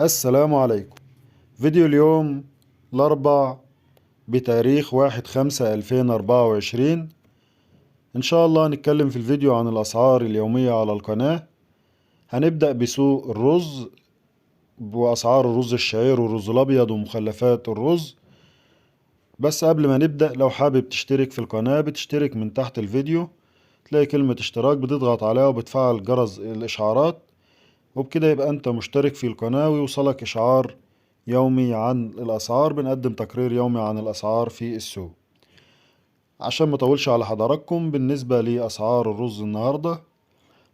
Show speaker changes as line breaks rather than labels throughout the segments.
السلام عليكم. فيديو اليوم الأربع بتاريخ 1/5/2024. إن شاء الله هنتكلم في الفيديو عن الأسعار اليومية على القناة. هنبدأ بسوق الرز وأسعار الرز الشعير والرز الأبيض ومخلفات الرز. بس قبل ما نبدأ، لو حابب تشترك في القناة بتشترك من تحت الفيديو، تلاقي كلمة اشتراك بتضغط عليها وبتفعل جرس الإشعارات، وبكده يبقى انت مشترك في القناة ويوصلك اشعار يومي عن الاسعار. بنقدم تقرير يومي عن الاسعار في السوق. عشان ما اطولش على حضراتكم، بالنسبة لاسعار الرز النهاردة: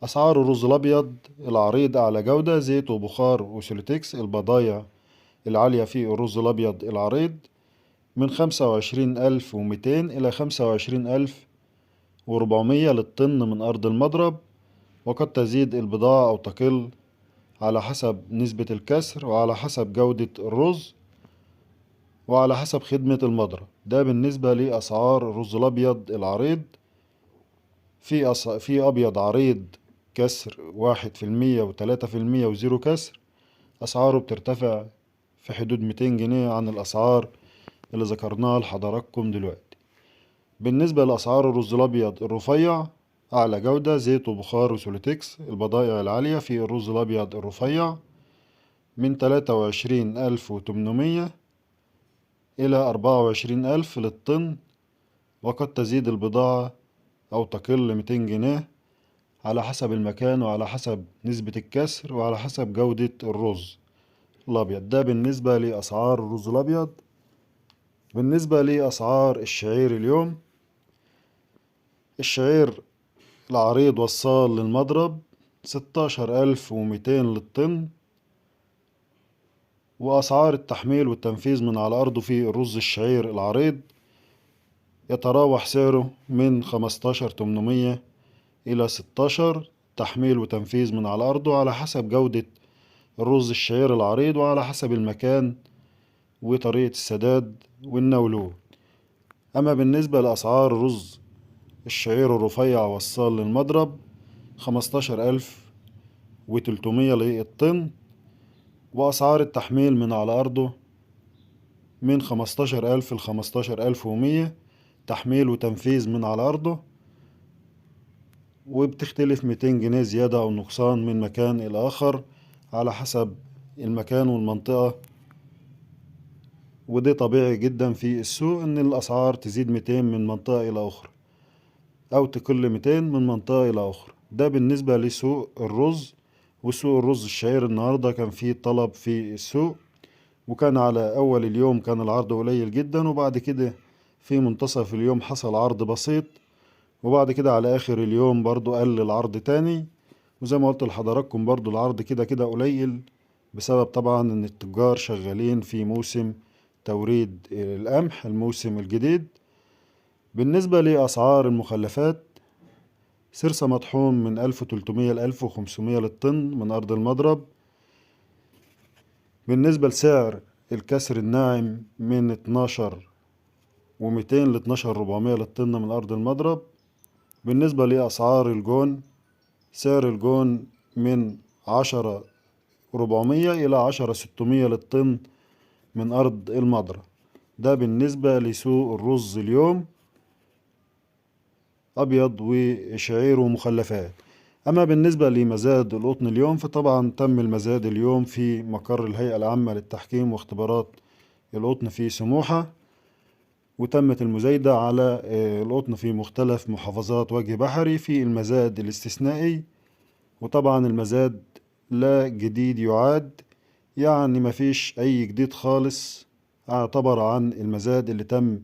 اسعار الرز الابيض العريض اعلى جودة زيت وبخار وسوليتكس البضايع العالية في الرز الابيض العريض من 25,200 الى 25,400 للطن من ارض المضرب، وقد تزيد البضاعة او تقل على حسب نسبة الكسر وعلى حسب جودة الرز وعلى حسب خدمة المضرب. ده بالنسبة لأسعار الرز الأبيض العريض. في أبيض عريض كسر 1% و3% وزيرو كسر، أسعاره بترتفع في حدود 200 جنيه عن الأسعار اللي ذكرناها لحضراتكم دلوقتي. بالنسبة لأسعار الرز الأبيض الرفيع أعلى جودة زيت وبخار وسوليتكس البضائع العالية في الرز الأبيض الرفيع من 23,800 إلى 24,000 للطن، وقد تزيد البضاعة أو تقل 200 جنيه على حسب المكان وعلى حسب نسبة الكسر وعلى حسب جودة الرز الأبيض. ده بالنسبة لأسعار الرز الأبيض. بالنسبة لأسعار الشعير اليوم: الشعير العريض والصال للمضرب 16,200 للطن، وأسعار التحميل والتنفيذ من على أرضه في الرز الشعير العريض يتراوح سعره من 15,800 إلى 16 تحميل وتنفيذ من على أرضه، على حسب جودة الرز الشعير العريض وعلى حسب المكان وطريقة السداد والنولون. أما بالنسبة لأسعار الرز الشعير الرفيع والصال للمضرب 15,300 للطن، وأسعار التحميل من على أرضه من 15,000 ل 15,100 تحميل وتنفيذ من على أرضه، وبتختلف 200 جنيه زيادة أو نقصان من مكان إلى آخر على حسب المكان والمنطقة. وده طبيعي جدا في السوق إن الأسعار تزيد 200 من منطقة إلى أخرى أو تقل 200 من منطقة إلى أخرى. ده بالنسبة لسوق الرز. وسوق الرز الشعير النهاردة كان فيه طلب في السوق، وكان على أول اليوم كان العرض قليل جدا، وبعد كده في منتصف اليوم حصل عرض بسيط، وبعد كده على آخر اليوم برضو قل العرض تاني. وزي ما قلت لحضراتكم برضو العرض كده كده قليل، بسبب طبعا ان التجار شغالين في موسم توريد القمح الموسم الجديد. بالنسبة لأسعار المخلفات: سرسة مطحون من 1300 ل 1500 للطن من أرض المضرب. بالنسبة لسعر الكسر الناعم من 12,200 ل 12,400 للطن من أرض المضرب. بالنسبة لأسعار الجون: سعر الجون من 10,400 إلى 10,600 للطن من أرض المضرب. ده بالنسبة لسوق الرز اليوم أبيض وشعير ومخلفات. أما بالنسبة لمزاد القطن اليوم، فطبعا تم المزاد اليوم في مقر الهيئة العامة للتحكيم واختبارات القطن في سموحة، وتمت المزايدة على القطن في مختلف محافظات وجه بحري في المزاد الاستثنائي. وطبعا المزاد لا جديد يعاد، يعني مفيش أي جديد خالص اعتبر عن المزاد اللي تم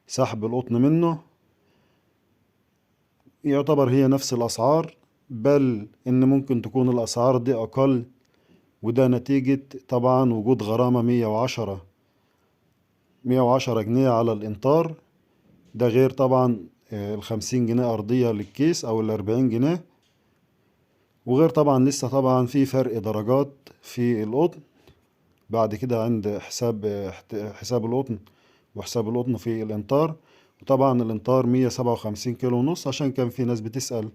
سحب القطن منه. يعتبر هي نفس الأسعار، بل إن ممكن تكون الأسعار دي أقل، وده نتيجة طبعا وجود غرامة 110 جنيه على الإنطار. ده غير طبعا 50 جنيه أرضية للكيس أو 40 جنيه، وغير طبعا لسه طبعا في فرق درجات في القطن بعد كده عند حساب القطن وحساب القطن في الإنطار. وطبعا الإنطار 157 كيلو ونص، عشان كان في ناس بتسأل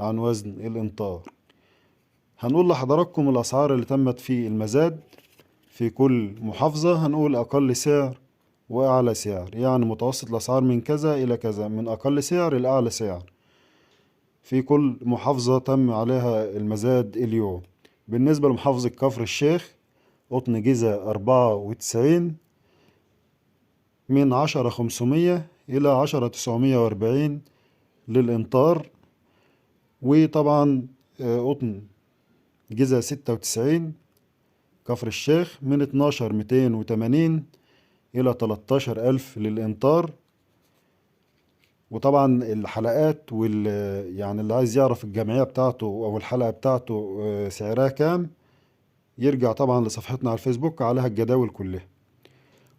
عن وزن الإنطار. هنقول لحضراتكم الأسعار اللي تمت في المزاد في كل محافظة. هنقول أقل سعر وأعلى سعر، يعني متوسط الأسعار من كذا إلى كذا، من أقل سعر إلى أعلى سعر في كل محافظة تم عليها المزاد اليوم. بالنسبة لمحافظة كفر الشيخ، قطن جيزة 94 من 10,500 إلى 10,940 للإمطار. وطبعا قطن جيزة 96 كفر الشيخ من 12,280 إلى 13,000 للإمطار. وطبعا الحلقات يعني اللي عايز يعرف الجمعية بتاعته أو الحلقة بتاعته سعرها كام، يرجع طبعا لصفحتنا على الفيسبوك عليها الجداول كلها.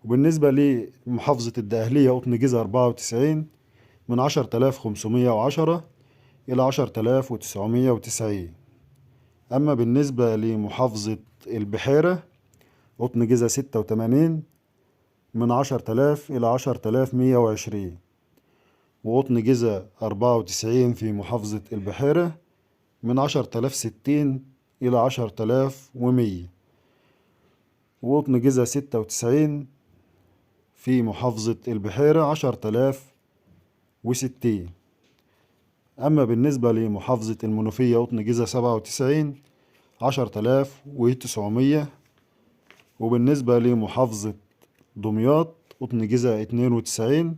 وبالنسبة لمحافظة الدقهلية قطن جيزة 94 من 10,510 إلى 10,990. أما بالنسبة لمحافظة البحيرة قطن جيزة 86 من 10,000 إلى 10,120. وقطن جيزة 94 في محافظة البحيرة من 10,060 إلى 10,100. وقطن جيزة 96 في محافظة البحيرة 10,060. أما بالنسبة لمحافظة المنوفية قطن جيزة 97 10,900. وبالنسبة لمحافظة دمياط قطن جيزة 92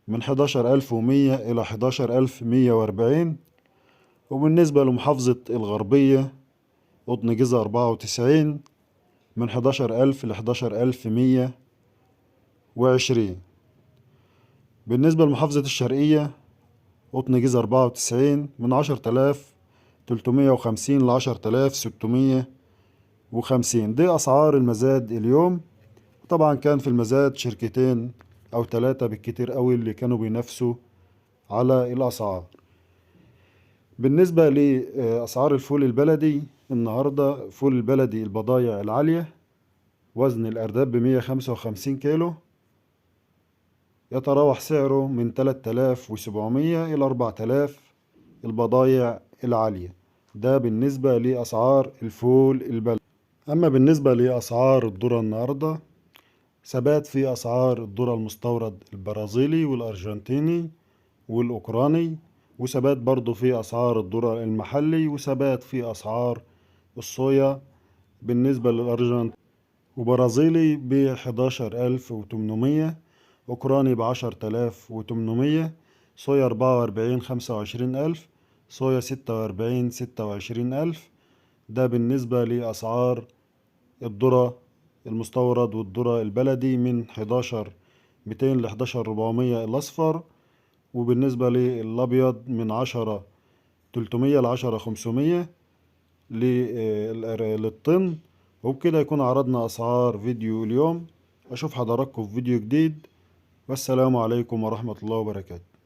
من 11,100 إلى 11,140. وبالنسبة لمحافظة الغربية قطن جيزة 94 من 11,000 ل 11,120. بالنسبة لمحافظة الشرقية قطن جيزة 94 من 10,350 ل 10,650. دي أسعار المزاد اليوم. طبعا كان في المزاد شركتين أو 3 بالكتير قوي اللي كانوا بينافسوا على الأسعار. بالنسبة لأسعار الفول البلدي النهاردة، فول البلدي البضايع العالية وزن الأرداب ب155 كيلو يتراوح سعره من 3,700 إلى 4,000 البضايع العالية. ده بالنسبة لأسعار الفول البلدي. أما بالنسبة لأسعار الذرة النهاردة، ثبات في أسعار الذرة المستورد البرازيلي والأرجنتيني والأوكراني، وثبات برضو في أسعار الذرة المحلي، وثبات في أسعار الصويا بالنسبة للأرجنتين وبرازيلي ب11,800، أوكراني ب10,800، صويا 44 25,000، صويا 46 26,000. ده بالنسبة لأسعار الذرة المستورد والذرة البلدي من 11,200 ل 11,400 الأصفر. وبالنسبة للأبيض من 10,300 ل 10,500 للطن. وبكده يكون عرضنا أسعار فيديو اليوم. أشوف حضراتكم في فيديو جديد، والسلام عليكم ورحمة الله وبركاته.